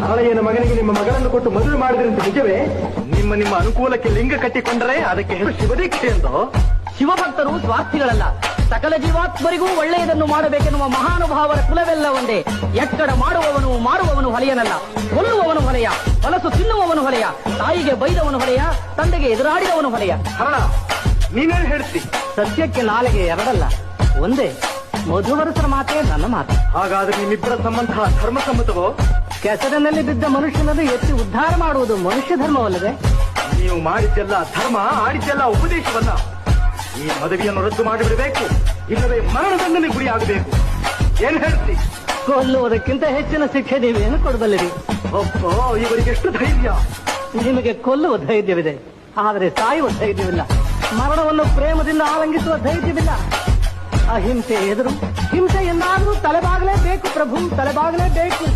ಹಳೆಯನ ಮಗನಿಗೆ ನಿಮ್ಮ ಮಗಳನ್ನು ಕೊಟ್ಟು ಮದುವೆ ಮಾಡಿದ್ರಂತ ನಿಜವೇ? ನಿಮ್ಮ ಅನುಕೂಲಕ್ಕೆ ಲಿಂಗ ಕಟ್ಟಿಕೊಂಡರೆ ಅದಕ್ಕೆ ಹೆಸರು ಶಿವದೀಕ್ಷೆ ಎಂದು. ಶಿವಭಕ್ತರು ಸ್ವಾರ್ಥಿಗಳಲ್ಲ. ಸಕಲ ಜೀವಾತ್ಮರಿಗೂ ಒಳ್ಳೆಯದನ್ನು ಮಾಡಬೇಕೆನ್ನುವ ಮಹಾನುಭಾವರ ಕುಲವೆಲ್ಲ ಒಂದೇ. ಎಕ್ಕಡ ಮಾಡುವವನು ಮಾರುವವನು ಹೊಲೆಯನಲ್ಲ, ಕೊಲ್ಲುವವನು ಹೊಲೆಯ, ಹೊಲಸು ತಿನ್ನುವವನು ಹೊಲೆಯ, ತಾಯಿಗೆ ಬೈದವನು ಹೊಲೆಯ, ತಂದೆಗೆ ಎದುರಾಡಿದವನು ಹೊಲೆಯ. ಹರಣ, ನೀನೇನು ಹೇಳ್ತಿ? ಸತ್ಯಕ್ಕೆ ನಾಳೆಗೆ ಎರಡಲ್ಲ, ಒಂದೇ. ಮಧುವರಸರ ಮಾತೇ ನನ್ನ ಮಾತು. ಹಾಗಾದ್ರೆ ನಿಮ್ಮಿಬ್ಬರ ಸಂಬಂಧ ಧರ್ಮಸಮ್ಮತವೋ? ಕೆಸರಿನಲ್ಲಿ ಬಿದ್ದ ಮನುಷ್ಯನನ್ನು ಎತ್ತಿ ಉದ್ಧಾರ ಮಾಡುವುದು ಮನುಷ್ಯ ಧರ್ಮವಲ್ಲದೆ? ನೀವು ಮಾಡಿದ್ದೆಲ್ಲ ಧರ್ಮ, ಆಡಿದ್ದೆಲ್ಲ ಉಪದೇಶವಲ್ಲ. ಈ ಮದುವೆಯನ್ನು ರದ್ದು ಮಾಡಿಬಿಡಬೇಕು, ಇಲ್ಲವೇ ಮರಣದಂಡನೆ ಗುರಿಯಾಗಬೇಕು. ಏನ್ ಹೇಳ್ತಿ? ಕೊಲ್ಲುವುದಕ್ಕಿಂತ ಹೆಚ್ಚಿನ ಶಿಕ್ಷೆ ನೀವೇನು ಕೊಡಬಲ್ಲಿರಿ? ಒಪ್ಪೋ, ಇವರಿಗೆ ಎಷ್ಟು ಧೈರ್ಯ! ನಿಮಗೆ ಕೊಲ್ಲುವ ಧೈರ್ಯವಿದೆ, ಆದರೆ ಸಾಯುವ ಧೈರ್ಯವಿಲ್ಲ. ಮರಣವನ್ನು ಪ್ರೇಮದಿಂದ ಆಲಂಗಿಸುವ ಧೈರ್ಯವಿಲ್ಲ. ಅಹಿಂಸೆ ಎದುರು ಹಿಂಸೆ ಎಂದಾದರೂ ತಲೆಬಾಗಲೇಬೇಕು ಪ್ರಭು, ತಲೆಬಾಗಲೇಬೇಕು.